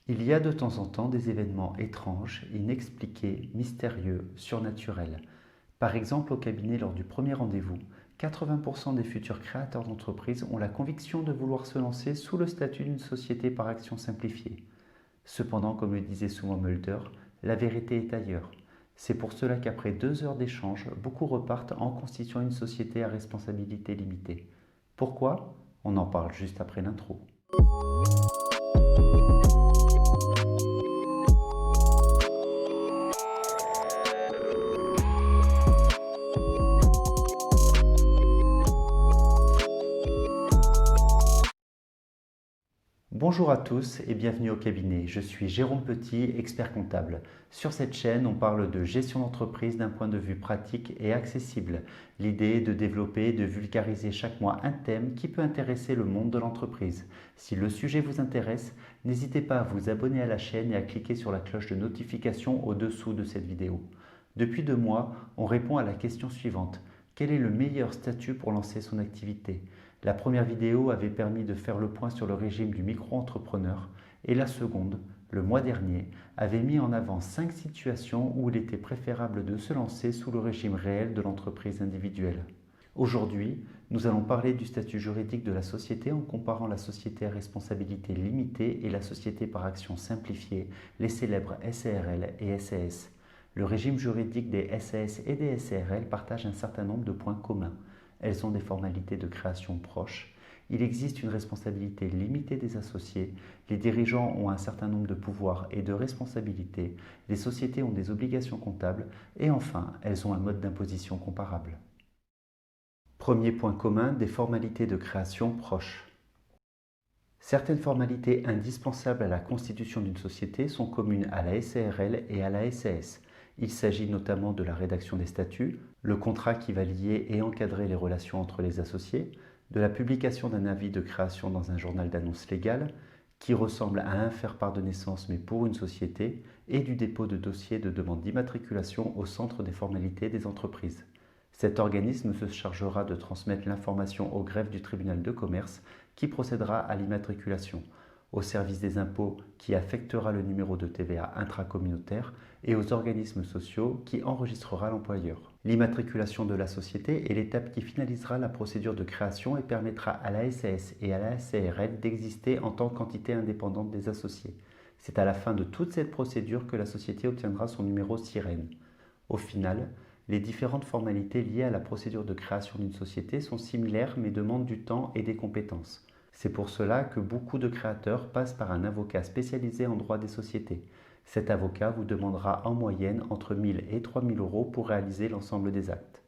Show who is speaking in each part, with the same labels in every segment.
Speaker 1: Il y a de temps en temps des événements étranges, inexpliqués, mystérieux, surnaturels. Par exemple, au cabinet lors du premier rendez-vous, 80% des futurs créateurs d'entreprise ont la conviction de vouloir se lancer sous le statut d'une société par action simplifiée. Cependant, comme le disait souvent Mulder, la vérité est ailleurs. C'est pour cela qu'après 2 heures d'échange, beaucoup repartent en constituant une société à responsabilité limitée. Pourquoi? On en parle juste après l'intro. Bonjour à tous et bienvenue au cabinet. Je suis Jérôme Petit, expert comptable. Sur cette chaîne, on parle de gestion d'entreprise d'un point de vue pratique et accessible. L'idée est de développer et de vulgariser chaque mois un thème qui peut intéresser le monde de l'entreprise. Si le sujet vous intéresse, n'hésitez pas à vous abonner à la chaîne et à cliquer sur la cloche de notification au-dessous de cette vidéo. Depuis 2 mois, on répond à la question suivante. Quel est le meilleur statut pour lancer son activité? La première vidéo avait permis de faire le point sur le régime du micro-entrepreneur et la seconde, le mois dernier, avait mis en avant 5 situations où il était préférable de se lancer sous le régime réel de l'entreprise individuelle. Aujourd'hui, nous allons parler du statut juridique de la société en comparant la société à responsabilité limitée et la société par action simplifiée, les célèbres SARL et SAS. Le régime juridique des SAS et des SARL partage un certain nombre de points communs. Elles ont des formalités de création proches. Il existe une responsabilité limitée des associés. Les dirigeants ont un certain nombre de pouvoirs et de responsabilités. Les sociétés ont des obligations comptables. Et enfin, elles ont un mode d'imposition comparable. Premier point commun, des formalités de création proches. Certaines formalités indispensables à la constitution d'une société sont communes à la SARL et à la SAS. Il s'agit notamment de la rédaction des statuts, le contrat qui va lier et encadrer les relations entre les associés, de la publication d'un avis de création dans un journal d'annonces légales, qui ressemble à un faire-part de naissance mais pour une société, et du dépôt de dossier de demande d'immatriculation au centre des formalités des entreprises. Cet organisme se chargera de transmettre l'information au greffe du tribunal de commerce qui procédera à l'immatriculation, au service des impôts qui affectera le numéro de TVA intracommunautaire et aux organismes sociaux qui enregistrera l'employeur. L'immatriculation de la société est l'étape qui finalisera la procédure de création et permettra à la SAS et à la SARL d'exister en tant qu'entité indépendante des associés. C'est à la fin de toute cette procédure que la société obtiendra son numéro SIREN. Au final, les différentes formalités liées à la procédure de création d'une société sont similaires mais demandent du temps et des compétences. C'est pour cela que beaucoup de créateurs passent par un avocat spécialisé en droit des sociétés. Cet avocat vous demandera en moyenne entre 1 000 et 3 000 euros pour réaliser l'ensemble des actes.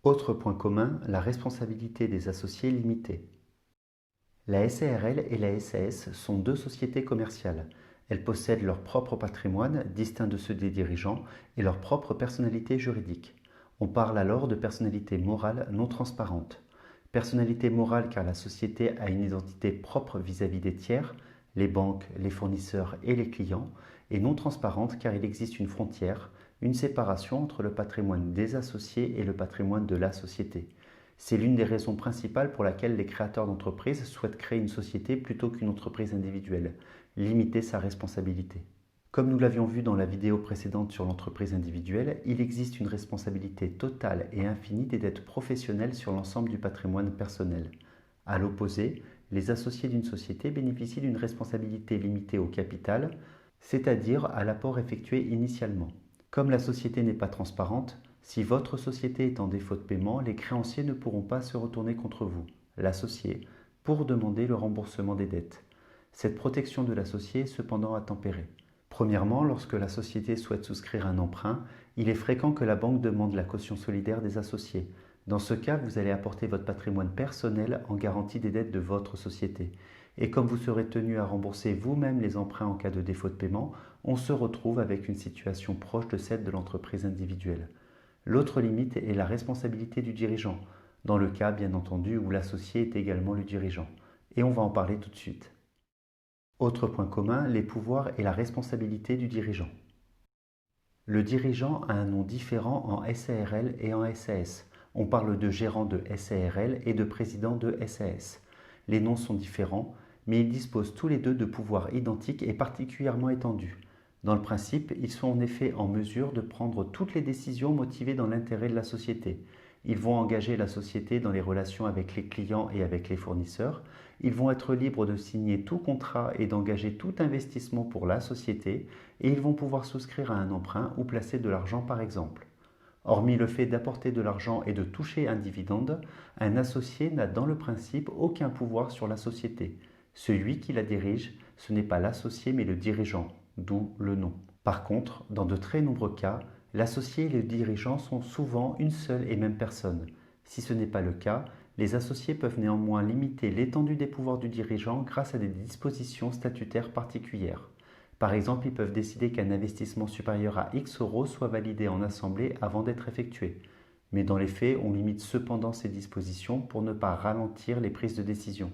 Speaker 1: Autre point commun, la responsabilité des associés limitée. La SARL et la SAS sont 2 sociétés commerciales. Elles possèdent leur propre patrimoine, distinct de ceux des dirigeants, et leur propre personnalité juridique. On parle alors de personnalité morale non transparente. Personnalité morale car la société a une identité propre vis-à-vis des tiers, les banques, les fournisseurs et les clients, et non transparente car il existe une frontière, une séparation entre le patrimoine des associés et le patrimoine de la société. C'est l'une des raisons principales pour laquelle les créateurs d'entreprises souhaitent créer une société plutôt qu'une entreprise individuelle, limiter sa responsabilité. Comme nous l'avions vu dans la vidéo précédente sur l'entreprise individuelle, il existe une responsabilité totale et infinie des dettes professionnelles sur l'ensemble du patrimoine personnel. À l'opposé, les associés d'une société bénéficient d'une responsabilité limitée au capital, c'est-à-dire à l'apport effectué initialement. Comme la société n'est pas transparente, si votre société est en défaut de paiement, les créanciers ne pourront pas se retourner contre vous, l'associé, pour demander le remboursement des dettes. Cette protection de l'associé est cependant à tempérer. Premièrement, lorsque la société souhaite souscrire un emprunt, il est fréquent que la banque demande la caution solidaire des associés. Dans ce cas, vous allez apporter votre patrimoine personnel en garantie des dettes de votre société. Et comme vous serez tenu à rembourser vous-même les emprunts en cas de défaut de paiement, on se retrouve avec une situation proche de celle de l'entreprise individuelle. L'autre limite est la responsabilité du dirigeant, dans le cas bien entendu où l'associé est également le dirigeant. Et on va en parler tout de suite. Autre point commun, les pouvoirs et la responsabilité du dirigeant. Le dirigeant a un nom différent en SARL et en SAS. On parle de gérant de SARL et de président de SAS. Les noms sont différents, mais ils disposent tous les deux de pouvoirs identiques et particulièrement étendus. Dans le principe, ils sont en effet en mesure de prendre toutes les décisions motivées dans l'intérêt de la société. Ils vont engager la société dans les relations avec les clients et avec les fournisseurs. Ils vont être libres de signer tout contrat et d'engager tout investissement pour la société, et ils vont pouvoir souscrire à un emprunt ou placer de l'argent par exemple. Hormis le fait d'apporter de l'argent et de toucher un dividende, un associé n'a dans le principe aucun pouvoir sur la société. Celui qui la dirige, ce n'est pas l'associé mais le dirigeant, d'où le nom. Par contre, dans de très nombreux cas, l'associé et le dirigeant sont souvent une seule et même personne. Si ce n'est pas le cas, les associés peuvent néanmoins limiter l'étendue des pouvoirs du dirigeant grâce à des dispositions statutaires particulières. Par exemple, ils peuvent décider qu'un investissement supérieur à X euros soit validé en assemblée avant d'être effectué. Mais dans les faits, on limite cependant ces dispositions pour ne pas ralentir les prises de décision.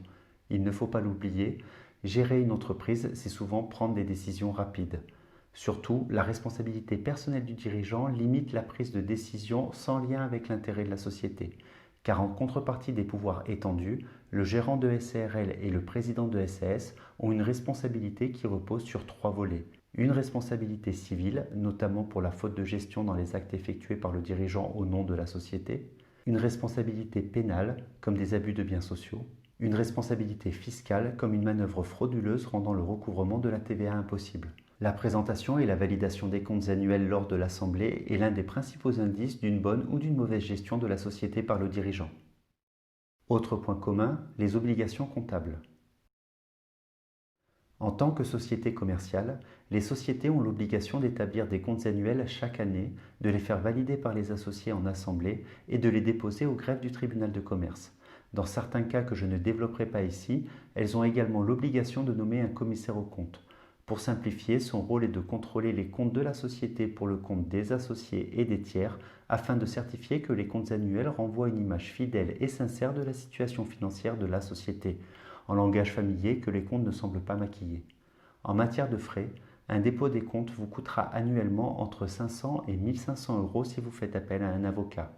Speaker 1: Il ne faut pas l'oublier, gérer une entreprise, c'est souvent prendre des décisions rapides. Surtout, la responsabilité personnelle du dirigeant limite la prise de décision sans lien avec l'intérêt de la société. Car en contrepartie des pouvoirs étendus, le gérant de SARL et le président de SAS ont une responsabilité qui repose sur 3 volets. Une responsabilité civile, notamment pour la faute de gestion dans les actes effectués par le dirigeant au nom de la société. Une responsabilité pénale, comme des abus de biens sociaux. Une responsabilité fiscale, comme une manœuvre frauduleuse rendant le recouvrement de la TVA impossible. La présentation et la validation des comptes annuels lors de l'Assemblée est l'un des principaux indices d'une bonne ou d'une mauvaise gestion de la société par le dirigeant. Autre point commun, les obligations comptables. En tant que société commerciale, les sociétés ont l'obligation d'établir des comptes annuels chaque année, de les faire valider par les associés en assemblée et de les déposer au greffe du tribunal de commerce. Dans certains cas que je ne développerai pas ici, elles ont également l'obligation de nommer un commissaire aux comptes. Pour simplifier, son rôle est de contrôler les comptes de la société pour le compte des associés et des tiers afin de certifier que les comptes annuels renvoient une image fidèle et sincère de la situation financière de la société, en langage familier que les comptes ne semblent pas maquiller. En matière de frais, un dépôt des comptes vous coûtera annuellement entre 500 et 1500 euros si vous faites appel à un avocat.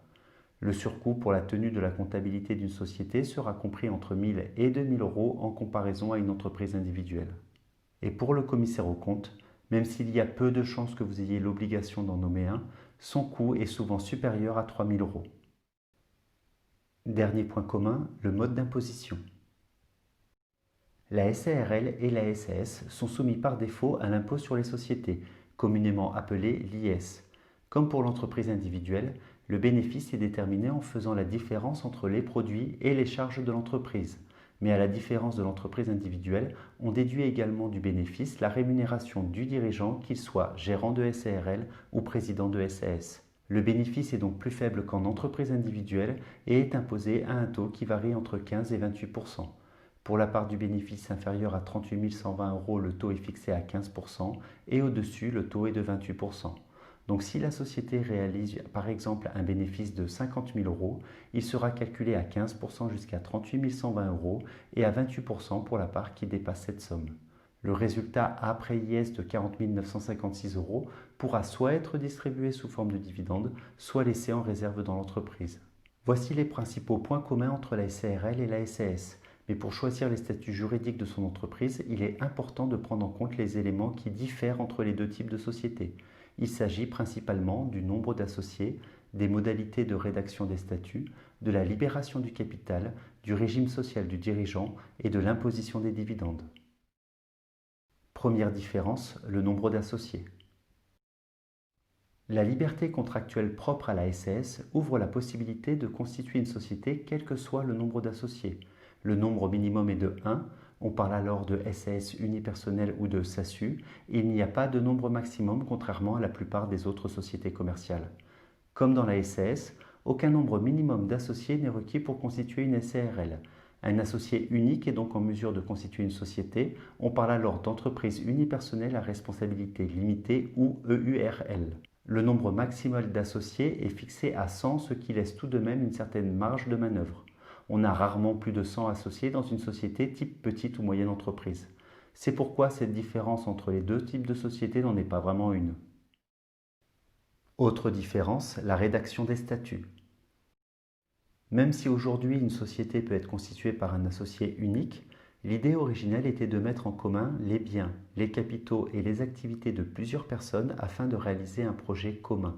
Speaker 1: Le surcoût pour la tenue de la comptabilité d'une société sera compris entre 1000 et 2000 euros en comparaison à une entreprise individuelle. Et pour le commissaire aux comptes, même s'il y a peu de chances que vous ayez l'obligation d'en nommer un, son coût est souvent supérieur à 3000 euros. Dernier point commun, le mode d'imposition. La SARL et la SAS sont soumis par défaut à l'impôt sur les sociétés, communément appelé l'IS. Comme pour l'entreprise individuelle, le bénéfice est déterminé en faisant la différence entre les produits et les charges de l'entreprise. Mais à la différence de l'entreprise individuelle, on déduit également du bénéfice la rémunération du dirigeant, qu'il soit gérant de SARL ou président de SAS. Le bénéfice est donc plus faible qu'en entreprise individuelle et est imposé à un taux qui varie entre 15 et 28%. Pour la part du bénéfice inférieure à 38 120 euros, le taux est fixé à 15% et au-dessus, le taux est de 28%. Donc si la société réalise par exemple un bénéfice de 50 000 euros, il sera calculé à 15% jusqu'à 38 120 euros et à 28% pour la part qui dépasse cette somme. Le résultat après IS de 40 956 euros pourra soit être distribué sous forme de dividende, soit laissé en réserve dans l'entreprise. Voici les principaux points communs entre la SARL et la SAS. Mais pour choisir les statuts juridiques de son entreprise, il est important de prendre en compte les éléments qui diffèrent entre les deux types de sociétés. Il s'agit principalement du nombre d'associés, des modalités de rédaction des statuts, de la libération du capital, du régime social du dirigeant et de l'imposition des dividendes. Première différence, le nombre d'associés. La liberté contractuelle propre à la SAS ouvre la possibilité de constituer une société quel que soit le nombre d'associés. Le nombre minimum est de 1, on parle alors de SAS unipersonnel ou de SASU, et il n'y a pas de nombre maximum contrairement à la plupart des autres sociétés commerciales. Comme dans la SAS, aucun nombre minimum d'associés n'est requis pour constituer une SARL. Un associé unique est donc en mesure de constituer une société, on parle alors d'entreprise unipersonnelle à responsabilité limitée ou EURL. Le nombre maximal d'associés est fixé à 100, ce qui laisse tout de même une certaine marge de manœuvre. On a rarement plus de 100 associés dans une société type petite ou moyenne entreprise. C'est pourquoi cette différence entre les deux types de sociétés n'en est pas vraiment une. Autre différence, la rédaction des statuts. Même si aujourd'hui une société peut être constituée par un associé unique, L'idée originelle était de mettre en commun les biens, les capitaux et les activités de plusieurs personnes afin de réaliser un projet commun.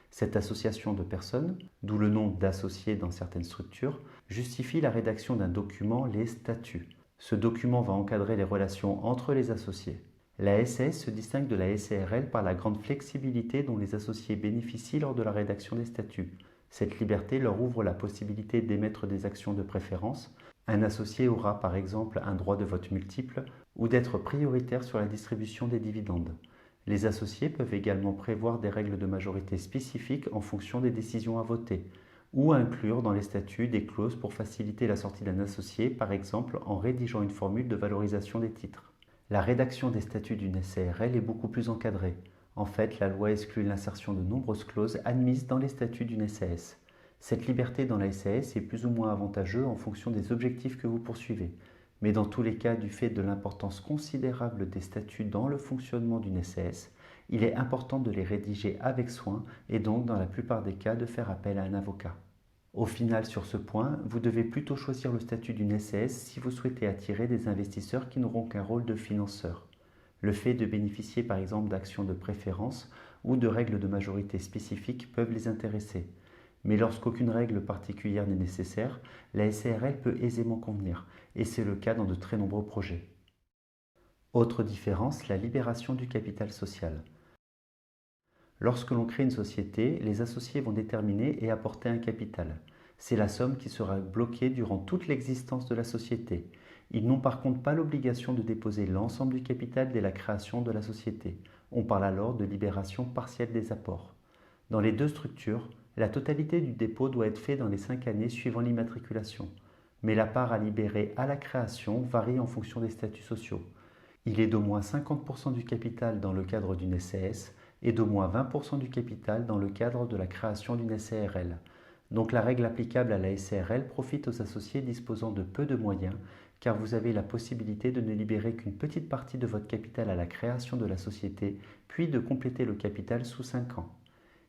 Speaker 1: Cette association de personnes, d'où le nom d'associés dans certaines structures, justifie la rédaction d'un document, les statuts. Ce document va encadrer les relations entre les associés. La SAS se distingue de la SARL par la grande flexibilité dont les associés bénéficient lors de la rédaction des statuts. Cette liberté leur ouvre la possibilité d'émettre des actions de préférence. Un associé aura par exemple un droit de vote multiple ou d'être prioritaire sur la distribution des dividendes. Les associés peuvent également prévoir des règles de majorité spécifiques en fonction des décisions à voter, ou inclure dans les statuts des clauses pour faciliter la sortie d'un associé, par exemple en rédigeant une formule de valorisation des titres. La rédaction des statuts d'une SARL est beaucoup plus encadrée. En fait, la loi exclut l'insertion de nombreuses clauses admises dans les statuts d'une SAS. Cette liberté dans la SAS est plus ou moins avantageuse en fonction des objectifs que vous poursuivez. Mais dans tous les cas, du fait de l'importance considérable des statuts dans le fonctionnement d'une SAS, il est important de les rédiger avec soin et donc, dans la plupart des cas, de faire appel à un avocat. Au final, sur ce point, vous devez plutôt choisir le statut d'une SAS si vous souhaitez attirer des investisseurs qui n'auront qu'un rôle de financeur. Le fait de bénéficier par exemple d'actions de préférence ou de règles de majorité spécifiques peuvent les intéresser. Mais lorsqu'aucune règle particulière n'est nécessaire, la SARL peut aisément convenir, et c'est le cas dans de très nombreux projets. Autre différence, la libération du capital social. Lorsque l'on crée une société, les associés vont déterminer et apporter un capital. C'est la somme qui sera bloquée durant toute l'existence de la société. Ils n'ont par contre pas l'obligation de déposer l'ensemble du capital dès la création de la société. On parle alors de libération partielle des apports. Dans les deux structures, la totalité du dépôt doit être faite dans les 5 années suivant l'immatriculation. Mais la part à libérer à la création varie en fonction des statuts sociaux. Il est d'au moins 50% du capital dans le cadre d'une SAS et d'au moins 20% du capital dans le cadre de la création d'une SARL. Donc la règle applicable à la SARL profite aux associés disposant de peu de moyens, car vous avez la possibilité de ne libérer qu'une petite partie de votre capital à la création de la société, puis de compléter le capital sous 5 ans.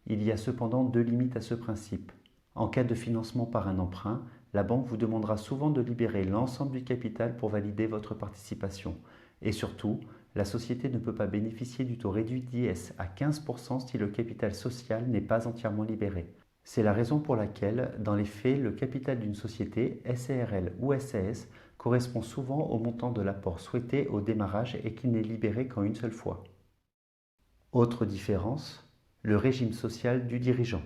Speaker 1: Il y a cependant 2 limites à ce principe. En cas de financement par un emprunt, la banque vous demandera souvent de libérer l'ensemble du capital pour valider votre participation. Et surtout, la société ne peut pas bénéficier du taux réduit d'IS à 15% si le capital social n'est pas entièrement libéré. C'est la raison pour laquelle, dans les faits, le capital d'une société, SARL ou SAS, correspond souvent au montant de l'apport souhaité au démarrage et qu'il n'est libéré qu'en une seule fois. Autre différence, le régime social du dirigeant.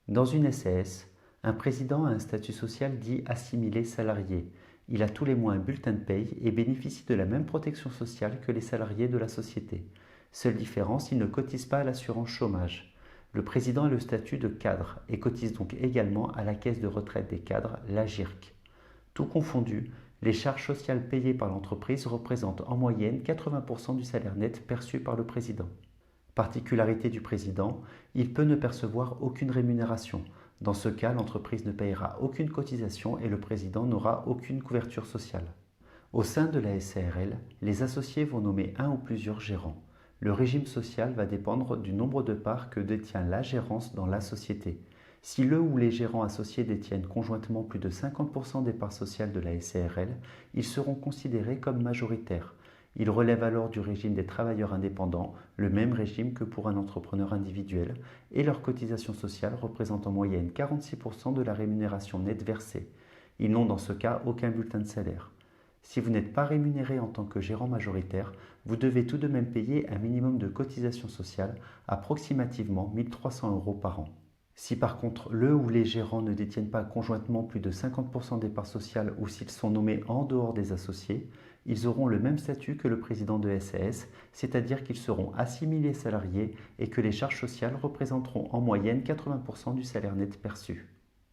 Speaker 1: Dans une SAS, un président a un statut social dit assimilé salarié. Il a tous les mois un bulletin de paye et bénéficie de la même protection sociale que les salariés de la société. Seule différence, il ne cotise pas à l'assurance chômage. Le président a le statut de cadre et cotise donc également à la caisse de retraite des cadres, la GIRC. Tout confondu, les charges sociales payées par l'entreprise représentent en moyenne 80% du salaire net perçu par le président. Particularité du président, il peut ne percevoir aucune rémunération. Dans ce cas, l'entreprise ne payera aucune cotisation et le président n'aura aucune couverture sociale. Au sein de la SARL, les associés vont nommer un ou plusieurs gérants. Le régime social va dépendre du nombre de parts que détient la gérance dans la société. Si le ou les gérants associés détiennent conjointement plus de 50% des parts sociales de la SARL, ils seront considérés comme majoritaires. Ils relèvent alors du régime des travailleurs indépendants, le même régime que pour un entrepreneur individuel, et leur cotisation sociale représente en moyenne 46% de la rémunération nette versée. Ils n'ont dans ce cas aucun bulletin de salaire. Si vous n'êtes pas rémunéré en tant que gérant majoritaire, vous devez tout de même payer un minimum de cotisation sociale, approximativement 1 300 € par an. Si par contre le ou les gérants ne détiennent pas conjointement plus de 50% des parts sociales ou s'ils sont nommés en dehors des associés, ils auront le même statut que le président de SAS, c'est-à-dire qu'ils seront assimilés salariés et que les charges sociales représenteront en moyenne 80% du salaire net perçu.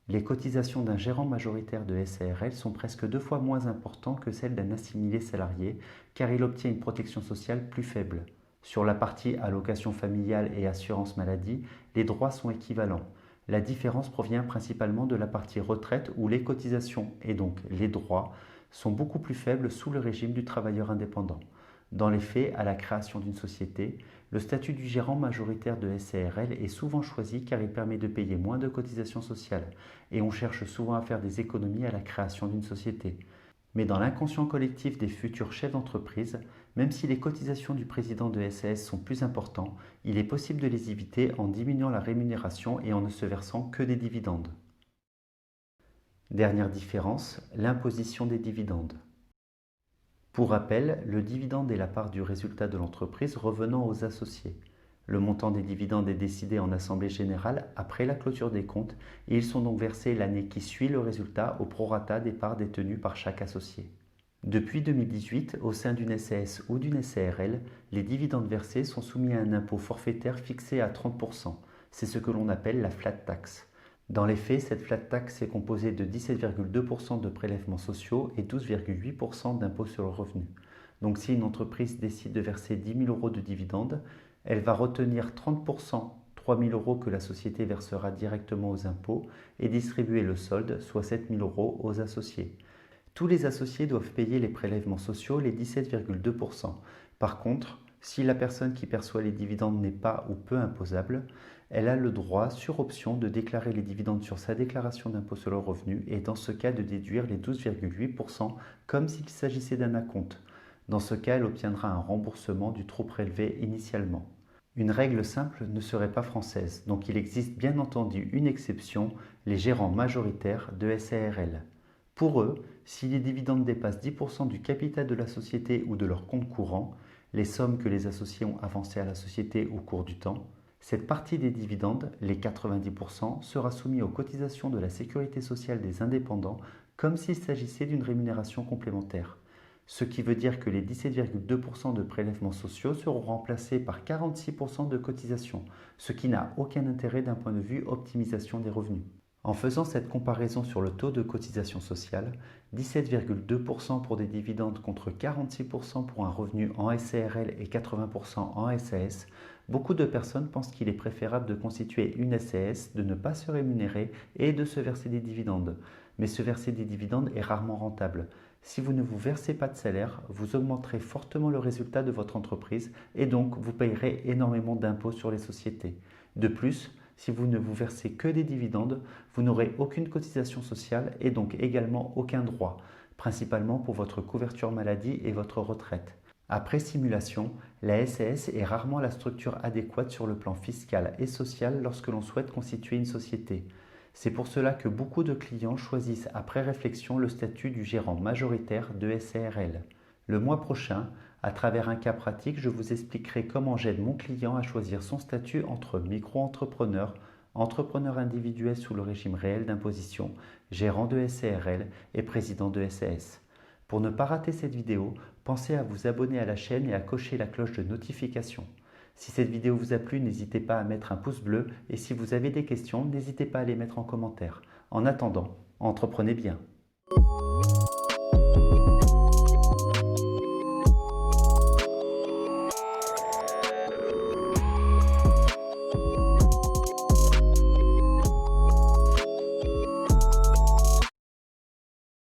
Speaker 1: Les cotisations d'un gérant majoritaire de SARL sont presque 2 fois moins importantes que celles d'un assimilé salarié, car il obtient une protection sociale plus faible. Sur la partie allocation familiale et assurance maladie, les droits sont équivalents. La différence provient principalement de la partie retraite où les cotisations et donc les droits sont beaucoup plus faibles sous le régime du travailleur indépendant. Dans les faits, à la création d'une société, le statut du gérant majoritaire de SARL est souvent choisi car il permet de payer moins de cotisations sociales et on cherche souvent à faire des économies à la création d'une société. Mais dans l'inconscient collectif des futurs chefs d'entreprise, même si les cotisations du président de SAS sont plus importantes, il est possible de les éviter en diminuant la rémunération et en ne se versant que des dividendes. Dernière différence, l'imposition des dividendes. Pour rappel, le dividende est la part du résultat de l'entreprise revenant aux associés. Le montant des dividendes est décidé en assemblée générale après la clôture des comptes et ils sont donc versés l'année qui suit le résultat au prorata des parts détenues par chaque associé. Depuis 2018, au sein d'une SAS ou d'une SARL, les dividendes versés sont soumis à un impôt forfaitaire fixé à 30%. C'est ce que l'on appelle la flat tax. Dans les faits, cette flat tax est composée de 17,2% de prélèvements sociaux et 12,8% d'impôt sur le revenu. Donc si une entreprise décide de verser 10 000 euros de dividendes, elle va retenir 30%, 3 000 euros que la société versera directement aux impôts et distribuer le solde, soit 7 000 euros, aux associés. Tous les associés doivent payer les prélèvements sociaux, les 17,2%. Par contre, si la personne qui perçoit les dividendes n'est pas ou peu imposable, elle a le droit, sur option, de déclarer les dividendes sur sa déclaration d'impôt sur le revenu et dans ce cas de déduire les 12,8% comme s'il s'agissait d'un acompte. Dans ce cas, elle obtiendra un remboursement du trop prélevé initialement. Une règle simple ne serait pas française, donc il existe bien entendu une exception, les gérants majoritaires de SARL. Pour eux, si les dividendes dépassent 10% du capital de la société ou de leur compte courant, les sommes que les associés ont avancées à la société au cours du temps, cette partie des dividendes, les 90%, sera soumise aux cotisations de la sécurité sociale des indépendants comme s'il s'agissait d'une rémunération complémentaire. Ce qui veut dire que les 17,2% de prélèvements sociaux seront remplacés par 46% de cotisations, ce qui n'a aucun intérêt d'un point de vue optimisation des revenus. En faisant cette comparaison sur le taux de cotisation sociale, 17,2% pour des dividendes contre 46% pour un revenu en SARL et 80% en SAS, beaucoup de personnes pensent qu'il est préférable de constituer une SAS, de ne pas se rémunérer et de se verser des dividendes. Mais se verser des dividendes est rarement rentable. Si vous ne vous versez pas de salaire, vous augmenterez fortement le résultat de votre entreprise et donc vous payerez énormément d'impôts sur les sociétés. De plus, si vous ne vous versez que des dividendes, vous n'aurez aucune cotisation sociale et donc également aucun droit, principalement pour votre couverture maladie et votre retraite. Après simulation, la SAS est rarement la structure adéquate sur le plan fiscal et social lorsque l'on souhaite constituer une société. C'est pour cela que beaucoup de clients choisissent après réflexion le statut du gérant majoritaire de SARL. Le mois prochain, à travers un cas pratique, je vous expliquerai comment j'aide mon client à choisir son statut entre micro-entrepreneur, entrepreneur individuel sous le régime réel d'imposition, gérant de SARL et président de SAS. Pour ne pas rater cette vidéo, pensez à vous abonner à la chaîne et à cocher la cloche de notification. Si cette vidéo vous a plu, n'hésitez pas à mettre un pouce bleu et si vous avez des questions, n'hésitez pas à les mettre en commentaire. En attendant, entreprenez bien.